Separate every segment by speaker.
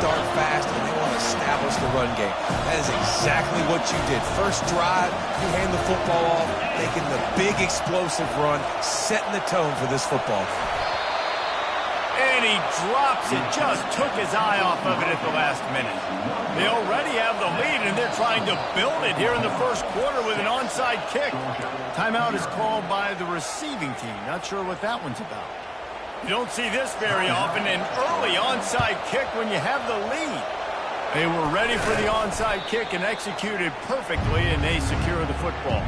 Speaker 1: start fast, and they want to establish the run game. That is exactly what you did. First drive, you hand the football off, making the big explosive run, setting the tone for this football.
Speaker 2: And he drops it, just took his eye off of it at the last minute. They already have the lead, and they're trying to build it here in the first quarter with an onside kick. Timeout is called by the receiving team. Not sure what that one's about. You don't see this very often, an early onside kick when you have the lead. They were ready for the onside kick and executed perfectly, and they secure the football.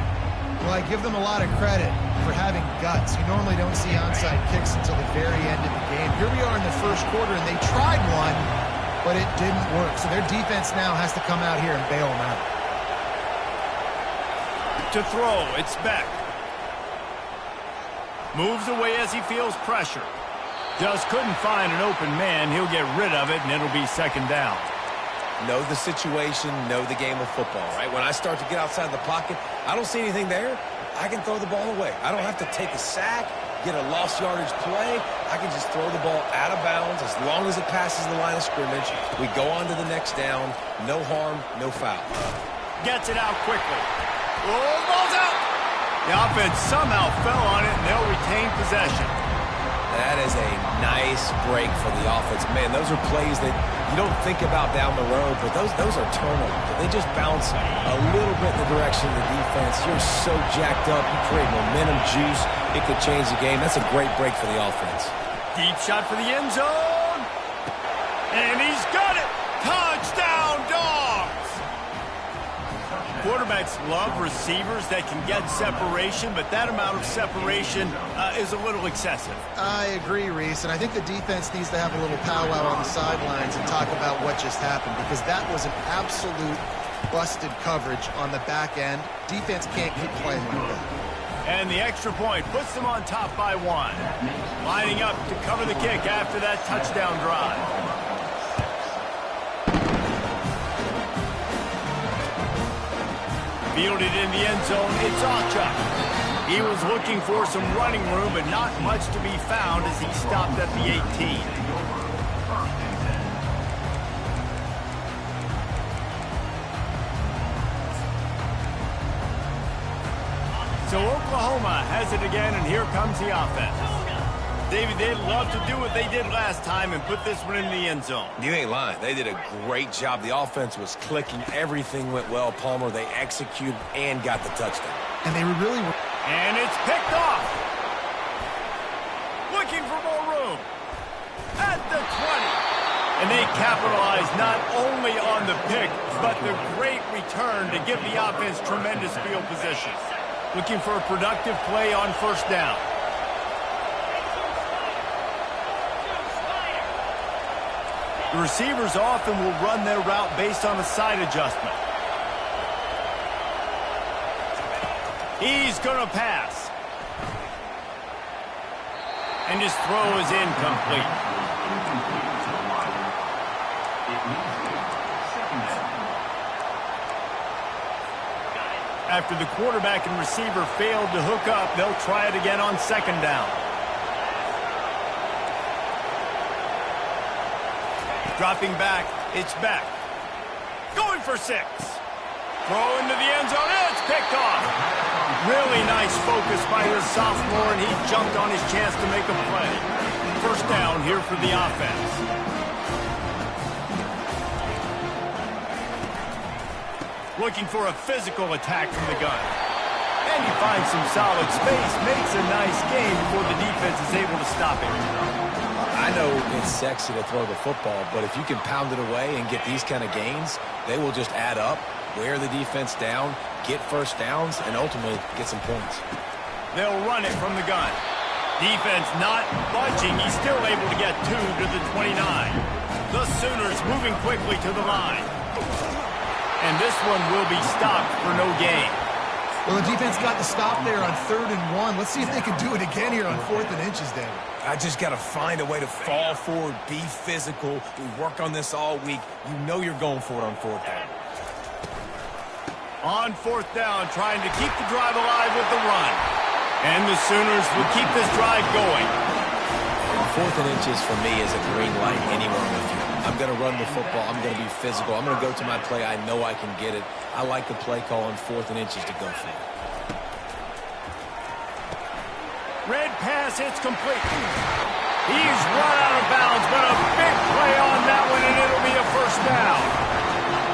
Speaker 3: Well, I give them a lot of credit for having guts. You normally don't see onside kicks until the very end of the game. Here we are in the first quarter, and they tried one, but it didn't work. So their defense now has to come out here and bail them out.
Speaker 2: To throw, it's Beck. Moves away as he feels pressure. Just couldn't find an open man. He'll get rid of it, and it'll be second down.
Speaker 1: Know the situation, know the game of football, right? When I start to get outside the pocket, I don't see anything there, I can throw the ball away. I don't have to take a sack, get a lost yardage play. I can just throw the ball out of bounds as long as it passes the line of scrimmage. We go on to the next down. No harm, no foul.
Speaker 2: Gets it out quickly. Oh, ball's out! The offense somehow fell on it, and they'll retain possession.
Speaker 1: That is a nice break for the offense. Man, those are plays that you don't think about down the road, but those are turnovers. They just bounce a little bit in the direction of the defense. You're so jacked up. You create momentum juice. It could change the game. That's a great break for the offense.
Speaker 2: Deep shot for the end zone. And he's got it. Touchdown, Dogs! Quarterbacks love receivers that can get separation, but that amount of separation is a little excessive.
Speaker 3: I agree, Reese, and I think the defense needs to have a little powwow on the sidelines and talk about what just happened, because that was an absolute busted coverage on the back end. Defense can't keep playing like that.
Speaker 2: And the extra point puts them on top by one. Lining up to cover the kick after that touchdown drive. Fielded in the end zone, it's Achuk. He was looking for some running room, but not much to be found as he stopped at the 18. So Oklahoma has it again, and here comes the offense. David, they'd love to do what they did last time and put this one in the end zone.
Speaker 1: You ain't lying. They did a great job. The offense was clicking. Everything went well. Palmer, they executed and got the touchdown.
Speaker 3: And they really were.
Speaker 2: And it's picked off. Looking for more room. At the 20. And they capitalized not only on the pick, but the great return to give the offense tremendous field position. Looking for a productive play on first down. The receivers often will run their route based on a side adjustment. He's going to pass. And his throw is incomplete. After the quarterback and receiver failed to hook up, they'll try it again on second down. Dropping back, it's back. Going for 6. Throw into the end zone, it's picked off. Really nice focus by his sophomore, and he jumped on his chance to make a play. First down here for the offense. Looking for a physical attack from the gun. And he finds some solid space, makes a nice game before the defense is able to stop him.
Speaker 1: I know it's sexy to throw the football, but if you can pound it away and get these kind of gains, they will just add up, wear the defense down, get first downs, and ultimately get some points.
Speaker 2: They'll run it from the gun. Defense not budging. He's still able to get 2 to the 29. The Sooners moving quickly to the line. And this one will be stopped for no gain.
Speaker 3: Well, the defense got the stop there on 3rd and 1. Let's see if they can do it again here on 4th and inches, David.
Speaker 1: I just got to find a way to fall forward, be physical. We work on this all week. You know you're going for it on 4th down.
Speaker 2: On 4th down, trying to keep the drive alive with the run. And the Sooners will keep this drive going.
Speaker 1: 4th and inches for me is a green light anywhere on the field. I'm going to run the football. I'm going to be physical. I'm going to go to my play. I know I can get it. I like the play call on 4th and inches to go for it.
Speaker 2: Red pass hits complete. He's run out of bounds, but a big play on that one, and it'll be a first down.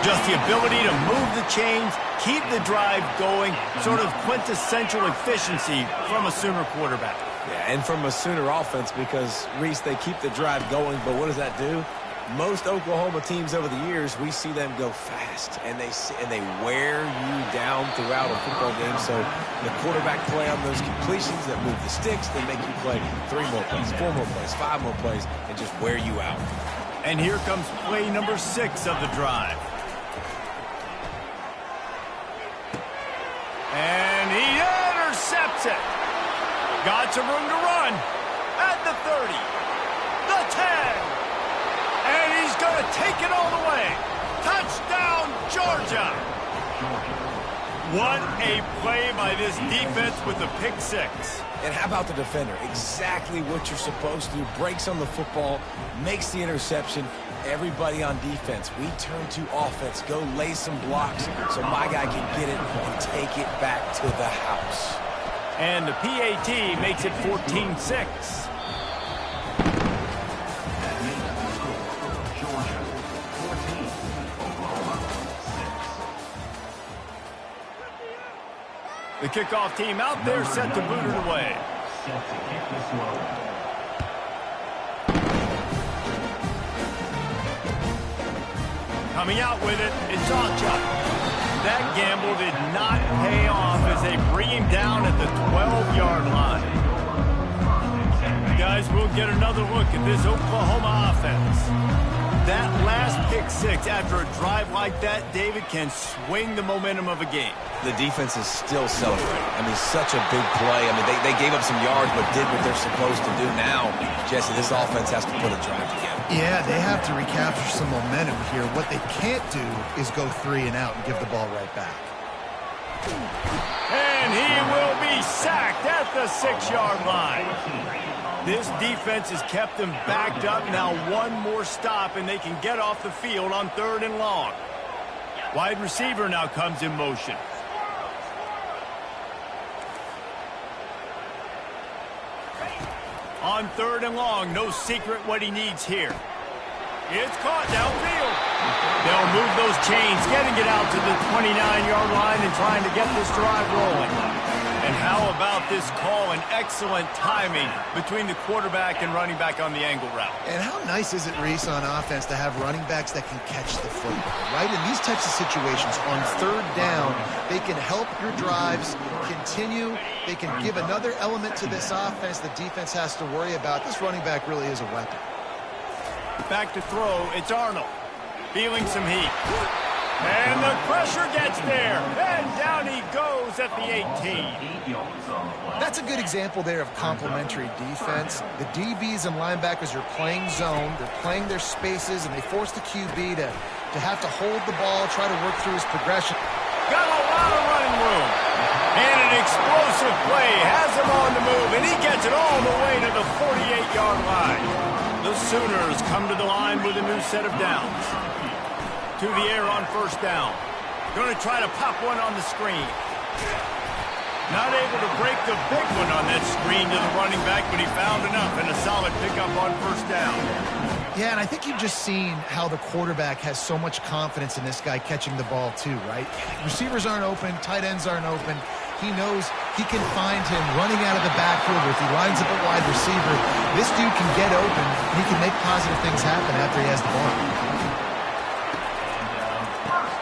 Speaker 2: Just the ability to move the chains, keep the drive going, sort of quintessential efficiency from a Sooner quarterback.
Speaker 1: Yeah, and from a Sooner offense because, Reese, they keep the drive going, but what does that do? Most Oklahoma teams over the years, we see them go fast, and they wear you down throughout a football game. So the quarterback play on those completions that move the sticks, they make you play 3 more plays, 4 more plays, 5 more plays, and just wear you out.
Speaker 2: And here comes play number 6 of the drive. And he intercepts it. Got some room to run at the 30, the 10. And he's going to take it all the way. Touchdown, Georgia. What a play by this defense with the pick 6.
Speaker 1: And how about the defender? Exactly what you're supposed to do. Breaks on the football, makes the interception. Everybody on defense, we turn to offense. Go lay some blocks so my guy can get it and take it back to the house.
Speaker 2: And the PAT makes it 14-6. The kickoff team out there set to boot it away. Coming out with it, it's Acha. That gamble did not pay off as they bring him down at the 12-yard line. Guys, we'll get another look at this Oklahoma offense. That last pick 6 after a drive like that, David, can swing the momentum of a game.
Speaker 1: The defense is still celebrating. I mean, such a big play. I mean, they gave up some yards but did what they're supposed to do. Now, Jesse, this offense has to put a drive together.
Speaker 3: Yeah, they have to recapture some momentum here. What they can't do is go 3 and out and give the ball right back.
Speaker 2: And he will be sacked at the 6-yard line. This defense has kept them backed up. Now one more stop, and they can get off the field on 3rd and long. Wide receiver now comes in motion. On 3rd and long, no secret what he needs here. It's caught downfield. They'll move those chains, getting it out to the 29-yard line and trying to get this drive rolling. And how about this call and excellent timing between the quarterback and running back on the angle route.
Speaker 3: And how nice is it, Reese, on offense to have running backs that can catch the football, right? In these types of situations, on 3rd down, they can help your drives continue. They can give another element to this offense the defense has to worry about. This running back really is a weapon.
Speaker 2: Back to throw, it's Arnold. Feeling some heat. And the pressure gets there. And down he goes at the 18.
Speaker 3: That's a good example there of complementary defense. The DBs and linebackers are playing zone. They're playing their spaces, and they force the QB to have to hold the ball, try to work through his progression.
Speaker 2: Got a lot of running room. And an explosive play has him on the move, and he gets it all the way to the 48-yard line. The Sooners come to the line with a new set of downs. To the air on 1st down. Going to try to pop one on the screen. Not able to break the big one on that screen to the running back, but he found enough and a solid pickup on 1st down.
Speaker 3: Yeah, and I think you've just seen how the quarterback has so much confidence in this guy catching the ball too, right? Receivers aren't open, tight ends aren't open. He knows he can find him running out of the backfield, or if he lines up a wide receiver, this dude can get open, and he can make positive things happen after he has the ball.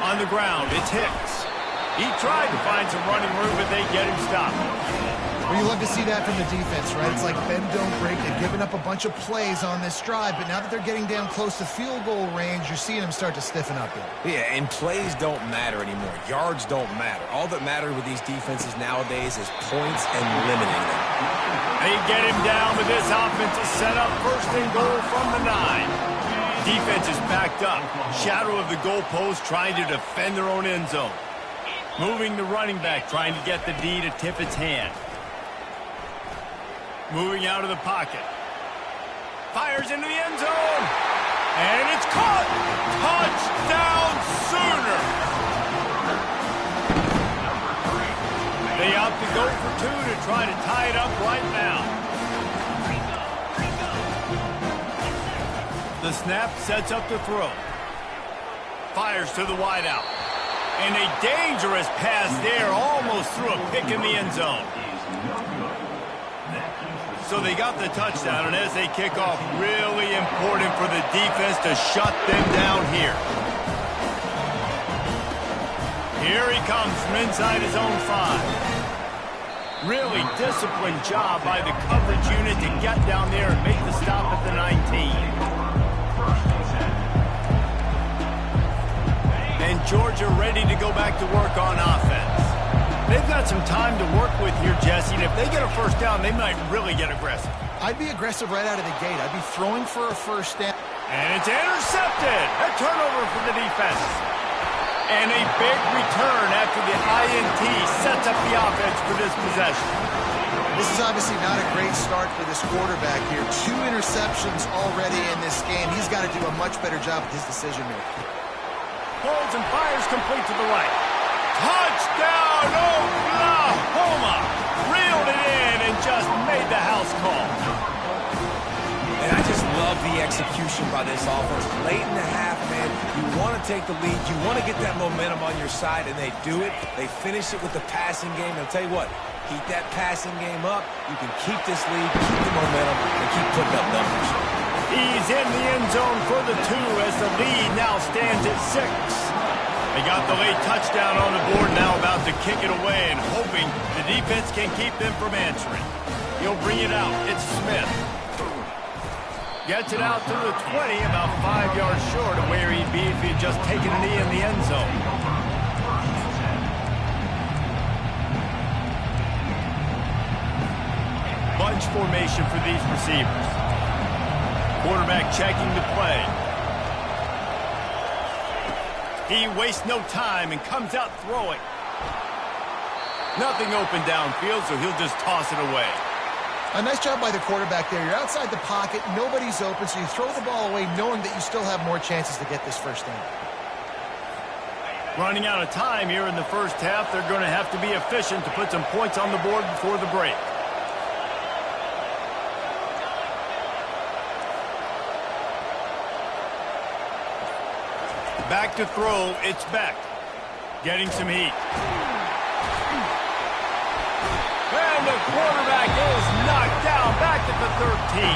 Speaker 2: On the ground, it's Hicks. He tried to find some running room, but they get him stopped.
Speaker 3: Well, you love to see that from the defense, right? It's like bend, don't break. They've given up a bunch of plays on this drive, but now that they're getting down close to field goal range, you're seeing them start to stiffen up here.
Speaker 1: Yeah, and plays don't matter anymore. Yards don't matter. All that matters with these defenses nowadays is points and limiting them.
Speaker 2: They get him down, but this offense is set up 1st and goal from the 9. Defense is backed up. Shadow of the goalpost trying to defend their own end zone. Moving the running back, trying to get the D to tip its hand. Moving out of the pocket. Fires into the end zone. And it's caught. Touchdown Sooner. They opt to go for two to try to tie it up right now. The snap sets up the throw. Fires to the wideout. And a dangerous pass there, almost threw a pick in the end zone. So they got the touchdown, and as they kick off, really important for the defense to shut them down here. Here he comes from inside his own 5. Really disciplined job by the coverage unit to get down there and make the stop at the 19. And Georgia ready to go back to work on offense. They've got some time to work with here, Jesse, and if they get a first down, they might really get aggressive.
Speaker 3: I'd be aggressive right out of the gate. I'd be throwing for a first down.
Speaker 2: And it's intercepted. A turnover for the defense. And a big return after the INT sets up the offense for this possession.
Speaker 3: This is obviously not a great start for this quarterback here. 2 interceptions already in this game. He's got to do a much better job with his decision-making.
Speaker 2: Holds and fires complete to the right. Touchdown, Oklahoma! Reeled it in and just made the house call.
Speaker 1: And I just love the execution by this offense. Late in the half, man, you want to take the lead. You want to get that momentum on your side, and they do it. They finish it with the passing game. And I'll tell you what, keep that passing game up. You can keep this lead, keep the momentum, and keep putting up numbers.
Speaker 2: He's in the end zone for the 2 as the lead now stands at 6. They got the late touchdown on the board, now about to kick it away and hoping the defense can keep them from answering. He'll bring it out. It's Smith. Gets it out to the 20, about 5 yards short of where he'd be if he'd just taken a knee in the end zone. Bunch formation for these receivers. Quarterback checking the play. He wastes no time and comes out throwing. Nothing open downfield, so he'll just toss it away.
Speaker 3: A nice job by the quarterback there. You're outside the pocket, nobody's open, so you throw the ball away knowing that you still have more chances to get this first down.
Speaker 2: Running out of time here in the first half, they're going to have to be efficient to put some points on the board before the break. Back to throw, it's Beck. Getting some heat. And the quarterback is knocked down back at the 13.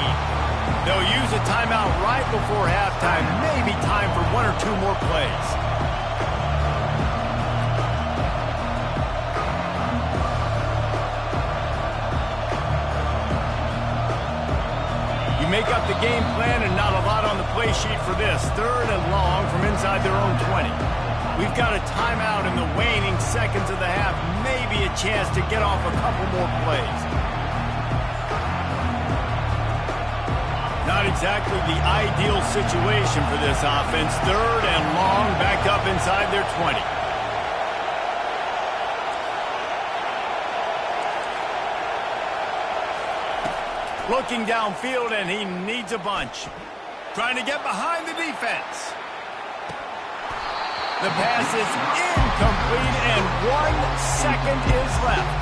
Speaker 2: They'll use a timeout right before halftime. Maybe time for 1 or 2 more plays. You make up the game plan and not a lot on the play sheet for this. 3rd and long from inside their own 20. We've got a timeout in the waning seconds of the half. Maybe a chance to get off a couple more plays. Not exactly the ideal situation for this offense. 3rd and long, backed up inside their 20. Looking downfield, and he needs a bunch. Trying to get behind the defense. The pass is incomplete, and 1 second is left.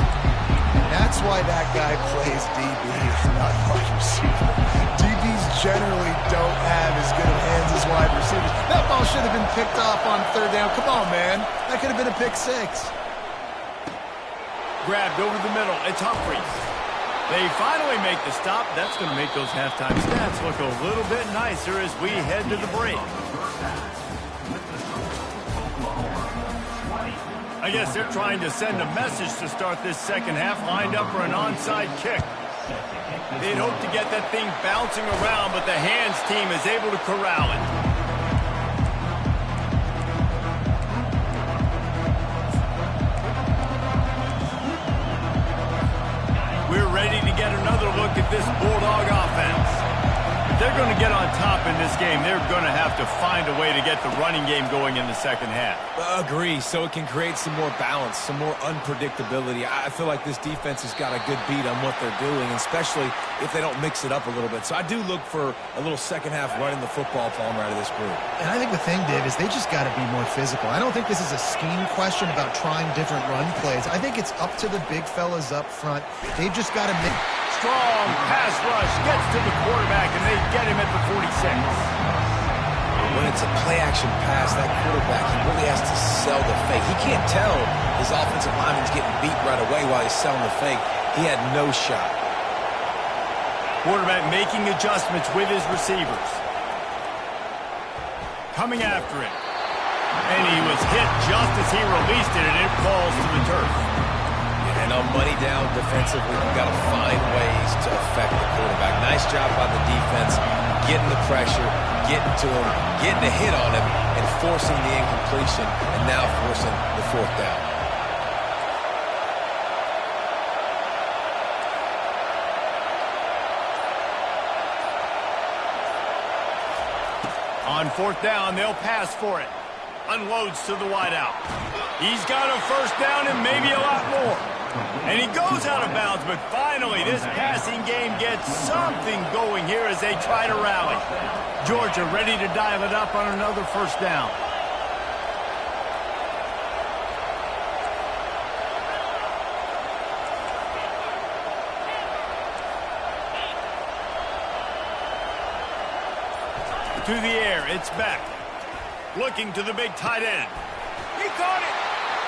Speaker 3: That's why that guy plays DB, not wide receiver. DBs generally don't have as good of hands as wide receivers. That ball should have been picked off on 3rd down. Come on, man. That could have been a pick 6.
Speaker 2: Grabbed over the middle. It's Humphries. They finally make the stop. That's going to make those halftime stats look a little bit nicer as we head to the break. I guess they're trying to send a message to start this second half, lined up for an onside kick. They'd hope to get that thing bouncing around, but the hands team is able to corral it. We're ready to get another look at this Bulldog offense. If they're going to get on top in this game, they're going to have to find find a way to get the running game going in the second half.
Speaker 1: Agree. So it can create some more balance, some more unpredictability. I feel like this defense has got a good beat on what they're doing, especially if they don't mix it up a little bit. So I do look for a little second half running the football, Palmer, out of this group.
Speaker 3: And I think the thing, Dave, is they just got to be more physical. I don't think this is a scheme question about trying different run plays. I think it's up to the big fellas up front. They've just got to make...
Speaker 2: Strong pass rush gets to the quarterback, and they get him at the 46.
Speaker 1: When it's a play-action pass, that quarterback, he really has to sell the fake. He can't tell his offensive lineman's getting beat right away while he's selling the fake. He had no shot.
Speaker 2: Quarterback making adjustments with his receivers. Coming after it. And he was hit just as he released it, and it falls to the turf.
Speaker 1: And on money down defensively, you've got to find ways to affect the quarterback. Nice job by the defense, getting the pressure, getting to him, getting a hit on him, and forcing the incompletion, and now forcing the fourth down.
Speaker 2: On fourth down, they'll pass for it. Unloads to the wideout. He's got a first down and maybe a lot more. And he goes out of bounds, but finally this passing game gets something going here as they try to rally. Georgia ready to dial it up on another first down. To the air, it's back. Looking to the big tight end. He caught it,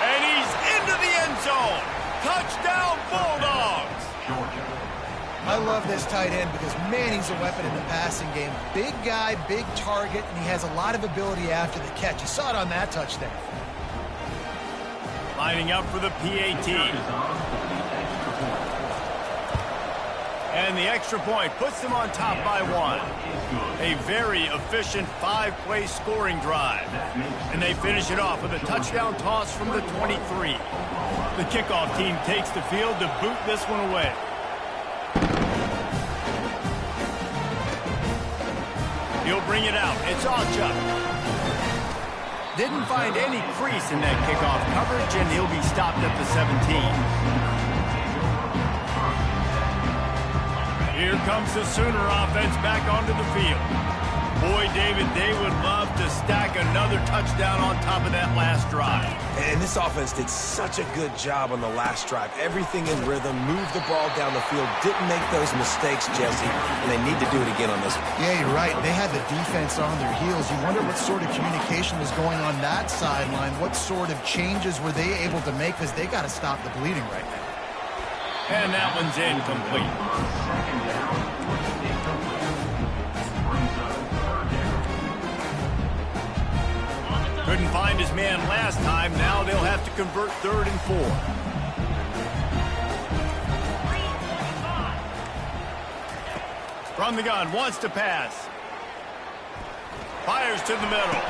Speaker 2: and he's into the end zone. Touchdown, Bulldogs!
Speaker 3: I love this tight end because, man, he's a weapon in the passing game. Big guy, big target, and he has a lot of ability after the catch. You saw it on that touchdown.
Speaker 2: Lining up for the PAT. And the extra point puts them on top by one. A very efficient five-play scoring drive. And they finish it off with a touchdown toss from the 23. The kickoff team takes the field to boot this one away. He'll bring it out. It's Chuck. Didn't find any crease in that kickoff coverage, and he'll be stopped at the 17. Here comes the Sooner offense back onto the field. Boy, David, they would love to stack another touchdown on top of that last drive.
Speaker 1: And this offense did such a good job on the last drive. Everything in rhythm, moved the ball down the field, didn't make those mistakes, Jesse, and they need to do it again on this one.
Speaker 3: Yeah, you're right. They had the defense on their heels. You wonder what sort of communication was going on that sideline. What sort of changes were they able to make, because they got to stop the bleeding right now.
Speaker 2: And that one's incomplete. Couldn't find his man last time. Now they'll have to convert 3rd and 4. From the gun, wants to pass. Fires to the middle.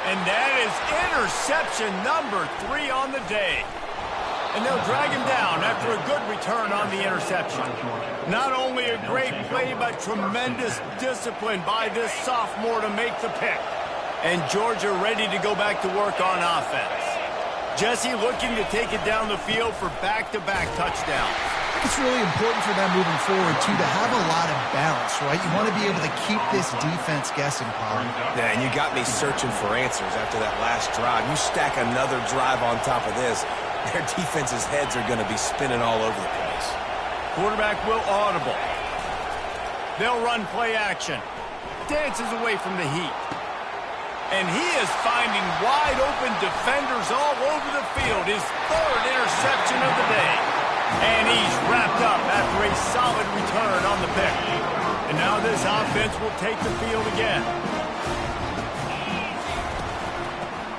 Speaker 2: And that is interception number 3 on the day. And they'll drag him down after a good return on the interception. Not only a great play, but tremendous discipline by this sophomore to make the pick. And Georgia ready to go back to work on offense. Jesse looking to take it down the field for back-to-back touchdowns.
Speaker 3: It's really important for them moving forward, too, to have a lot of balance, right? You want to be able to keep this defense guessing, Colin.
Speaker 1: Yeah, and you got me searching for answers after that last drive. You stack another drive on top of this, their defense's heads are going to be spinning all over the place.
Speaker 2: Quarterback will audible. They'll run play action. Dances away from the heat. And he is finding wide-open defenders all over the field. His 3rd interception of the day. And he's wrapped up after a solid return on the pick. And now this offense will take the field again.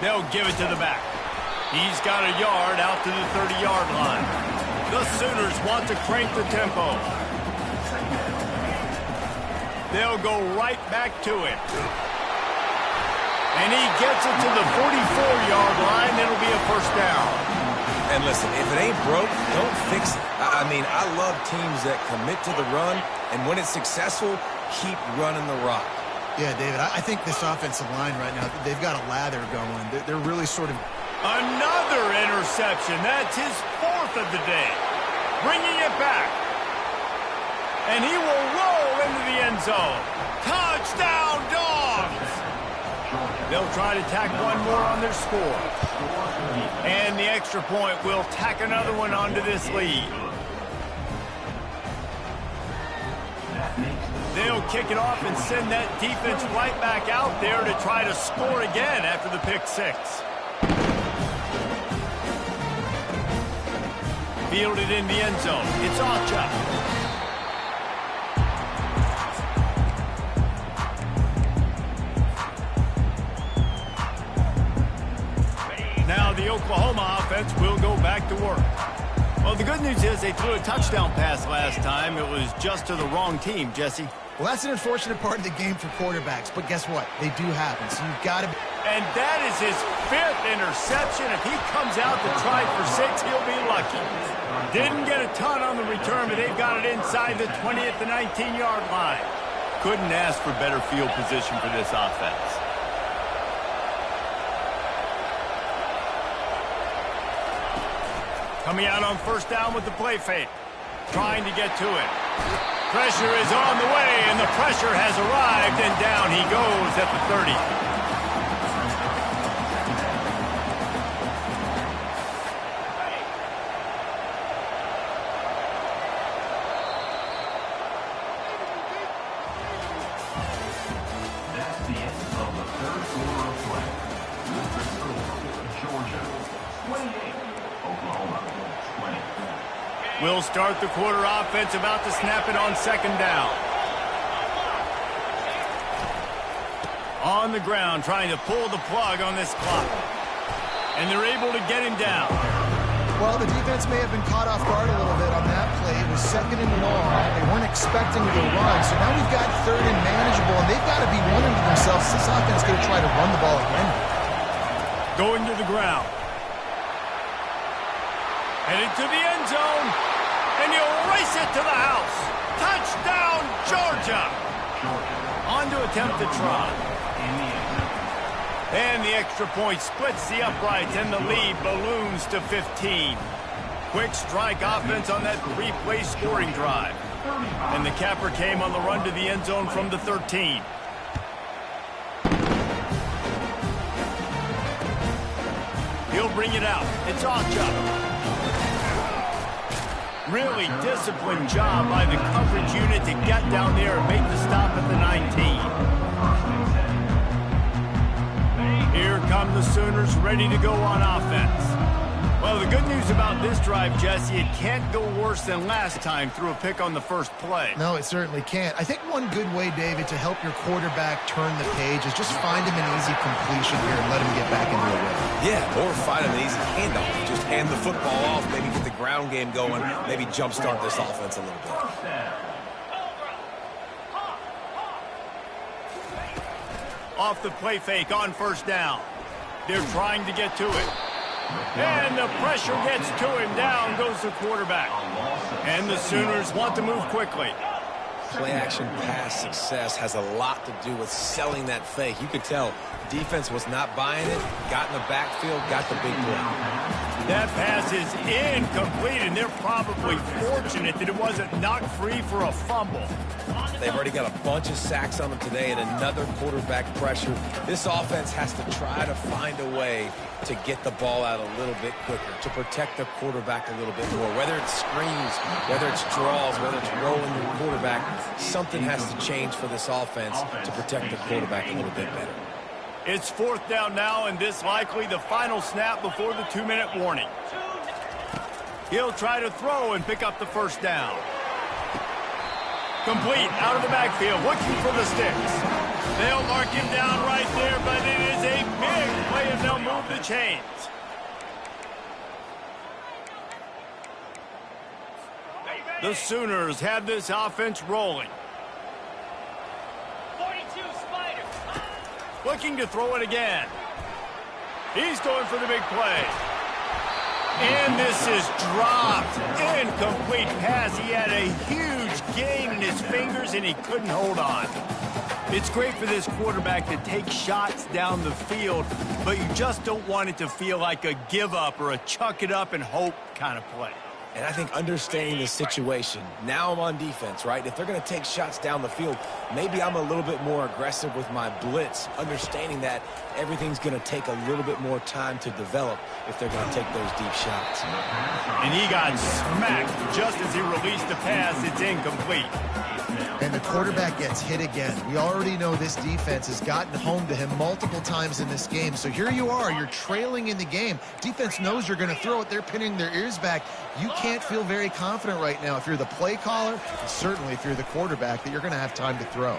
Speaker 2: They'll give it to the back. He's got a yard out to the 30-yard line. The Sooners want to crank the tempo. They'll go right back to it. And he gets it to the 44-yard line. It'll be a first down.
Speaker 1: And listen, if it ain't broke, don't fix it. I mean, I love teams that commit to the run, and when it's successful, keep running the rock.
Speaker 3: Yeah, David, I think this offensive line right now, they've got a lather going. They're really sort of...
Speaker 2: Another interception. That's his 4th of the day. Bringing it back. And he will roll into the end zone. Touchdown, Dogs! They'll try to tack one more on their score. And the extra point will tack another one onto this lead. They'll kick it off and send that defense right back out there to try to score again after the pick 6. Fielded in the end zone. It's Archer. Now the Oklahoma offense will go back to work. Well, the good news is they threw a touchdown pass last time. It was just to the wrong team, Jesse.
Speaker 3: Well, that's an unfortunate part of the game for quarterbacks, but guess what? They do happen, so you've got to...
Speaker 2: And that is his 5th interception. If he comes out to try for 6, he'll be lucky. Didn't get a ton on the return, but they've got it inside the 20 at the 19-yard line. Couldn't ask for better field position for this offense. Coming out on first down with the play fake. Trying to get to it. Pressure is on the way, and the pressure has arrived, and down he goes at the 30.
Speaker 4: That's the end of the 3rd quarter of play. With the score, Georgia 28, Oklahoma 20.
Speaker 2: We'll start the quarter offense, about to snap it on 2nd down. On the ground, trying to pull the plug on this clock. And they're able to get him down.
Speaker 3: Well, the defense may have been caught off guard a little bit on that play. It was 2nd and long. They weren't expecting to run, so now we've got 3rd and manageable, and they've got to be wondering to themselves, this offense going to try to run the ball again?
Speaker 2: Going to the ground. Headed to the end zone. And he'll race it to the house. Touchdown, Georgia. On to attempt the try. And the extra point splits the uprights, and the lead balloons to 15. Quick strike offense on that 3-play scoring drive. And the capper came on the run to the end zone from the 13. He'll bring it out. It's Archer. Really disciplined job by the coverage unit to get down there and make the stop at the 19. Here come the Sooners ready to go on offense. Well, the good news about this drive, Jesse, it can't go worse than last time through a pick on the first play.
Speaker 3: No, it certainly can't. I think one good way, David, to help your quarterback turn the page is just find him an easy completion here and let him get back into the rhythm.
Speaker 1: Yeah, or find him an easy handoff. Just hand the football off, maybe get the ground game going, maybe jumpstart this offense a little bit.
Speaker 2: Off the play fake on first down. They're trying to get to it. And the pressure gets to him. Down goes the quarterback. And the Sooners want to move quickly.
Speaker 1: Play-action pass success has a lot to do with selling that fake. You could tell defense was not buying it, got in the backfield, got the big play.
Speaker 2: That pass is incomplete, and they're probably fortunate that it wasn't knocked free for a fumble.
Speaker 1: They've already got a bunch of sacks on them today and another quarterback pressure. This offense has to try to find a way to get the ball out a little bit quicker, to protect the quarterback a little bit more. Whether it's screens, whether it's draws, whether it's rolling your quarterback, something has to change for this offense to protect the quarterback a little bit better.
Speaker 2: It's 4th down now, and this likely the final snap before the 2-minute warning. He'll try to throw and pick up the first down. Complete out of the backfield, looking for the sticks. They'll mark him down right there, but it is a big play, and they'll move the chains. The Sooners have this offense rolling.
Speaker 5: 42 Spider.
Speaker 2: Looking to throw it again. He's going for the big play. And this is dropped. Incomplete pass. He had a huge gain in his fingers, and he couldn't hold on. It's great for this quarterback to take shots down the field, but you just don't want it to feel like a give-up or a chuck-it-up-and-hope kind of play.
Speaker 1: And I think understanding the situation, now I'm on defense, right? If they're going to take shots down the field, maybe I'm a little bit more aggressive with my blitz, understanding that everything's going to take a little bit more time to develop if they're going to take those deep shots.
Speaker 2: And he got smacked just as he released the pass. It's incomplete.
Speaker 3: And the quarterback gets hit again. We already know this defense has gotten home to him multiple times in this game. So here you are, you're trailing in the game. Defense knows you're going to throw it. They're pinning their ears back. You can't feel very confident right now if you're the play caller, and certainly if you're the quarterback, that you're going to have time to throw.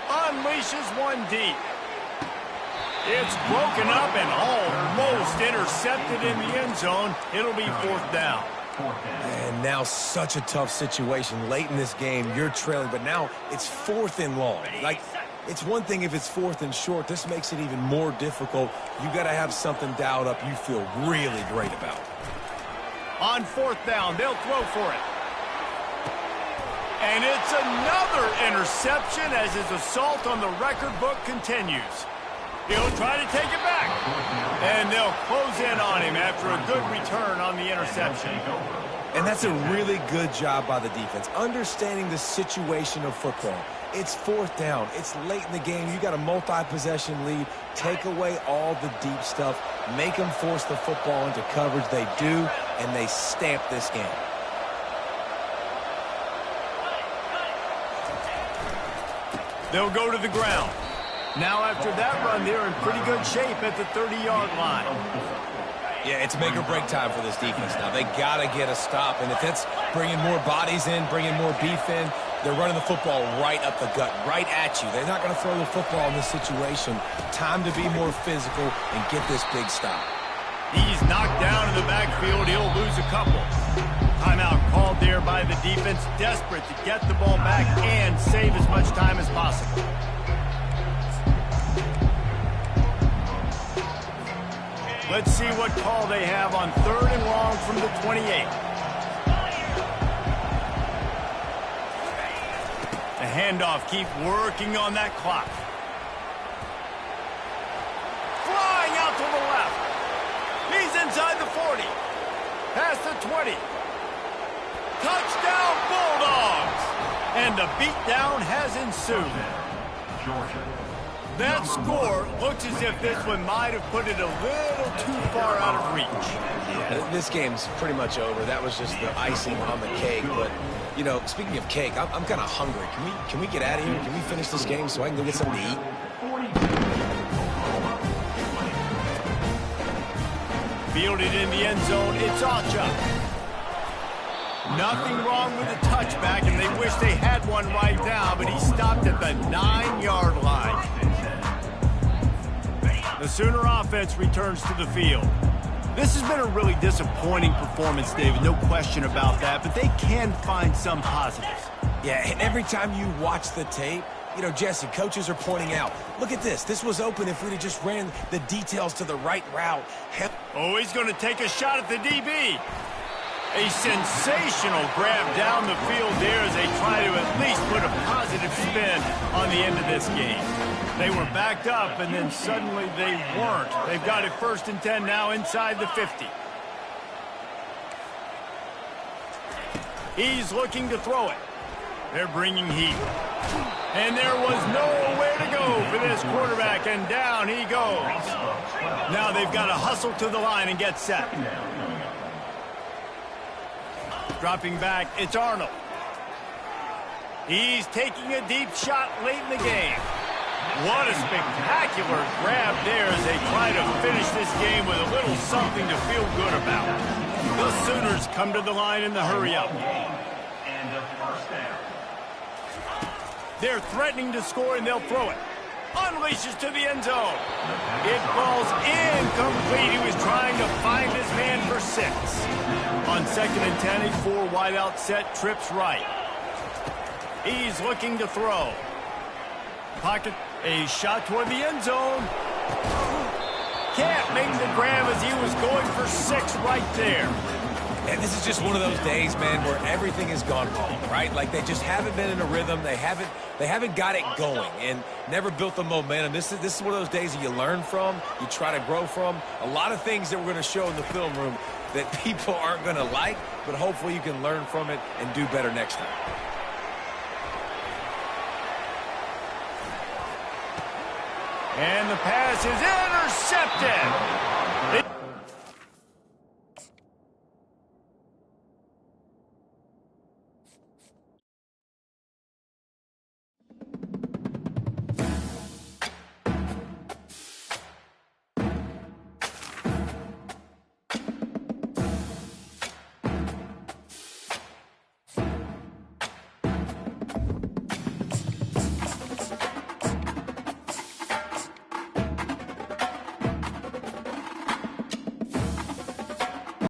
Speaker 2: Unleashes one deep. It's broken up and almost intercepted in the end zone. It'll be 4th down.
Speaker 1: And now such a tough situation. Late in this game, you're trailing, but now it's 4th and long. Like, it's one thing if it's 4th and short. This makes it even more difficult. You got to have something dialed up you feel really great about.
Speaker 2: On 4th down, they'll throw for it. And it's another interception as his assault on the record book continues. He'll try to take it back. And they'll close in on him after a good return on the interception.
Speaker 1: And that's a really good job by the defense, understanding the situation of football. It's 4th down. It's late in the game. You got a multi-possession lead. Take away all the deep stuff. Make them force the football into coverage. They do, and they stamp this game.
Speaker 2: They'll go to the ground. Now after that run, they're in pretty good shape at the 30-yard line.
Speaker 1: Yeah, it's make or break time for this defense now. They got to get a stop, and if it's bringing more bodies in, bringing more beef in, they're running the football right up the gut, right at you. They're not going to throw the football in this situation. Time to be more physical and get this big stop.
Speaker 2: He's knocked down in the backfield. He'll lose a couple. Timeout called there by the defense, desperate to get the ball back and save as much time as possible. Let's see what call they have on 3rd and long from the 28. The handoff, keep working on that clock. Flying out to the left. He's inside the 40. Past the 20. Touchdown Bulldogs! And the beatdown has ensued. That score looks as if this one might have put it a little too far out of reach.
Speaker 1: Yeah, this game's pretty much over. That was just the icing on the cake. But, you know, speaking of cake, I'm kind of hungry. Can we get out of here? Can we finish this game so I can go get something to eat?
Speaker 2: Fielded in the end zone, it's Acha. Nothing wrong with the touchback, and they wish they had one right now, but he stopped at the 9-yard line. The Sooner offense returns to the field. This has been a really disappointing performance, David, no question about that, but they can find some positives.
Speaker 1: Yeah, and every time you watch the tape, you know, Jesse, coaches are pointing out, look at this. This was open if we'd have just ran the details to the right route.
Speaker 2: Oh, he's going to take a shot at the DB. A sensational grab down the field there as they try to at least put a positive spin on the end of this game. They were backed up, and then suddenly they weren't. They've got it 1st and 10 now inside the 50. He's looking to throw it. They're bringing heat. And there was nowhere to go for this quarterback, and down he goes. Now they've got to hustle to the line and get set. Dropping back, it's Arnold. He's taking a deep shot late in the game. What a spectacular grab there as they try to finish this game with a little something to feel good about. The Sooners come to the line in the hurry-up. They're threatening to score, and they'll throw it. Unleashes to the end zone. It falls incomplete. He was trying to find his man for 6. On 2nd and 10, a 4 wideout set, trips right. He's looking to throw. Pocket, a shot toward the end zone. Can't make the grab as he was going for 6 right there.
Speaker 1: And this is just one of those days, man, where everything has gone wrong, right? Like they just haven't been in a rhythm. They haven't got it going and never built the momentum. This is one of those days that you learn from, you try to grow from. A lot of things that we're going to show in the film room that people aren't going to like, but hopefully you can learn from it and do better next time.
Speaker 2: And the pass is intercepted.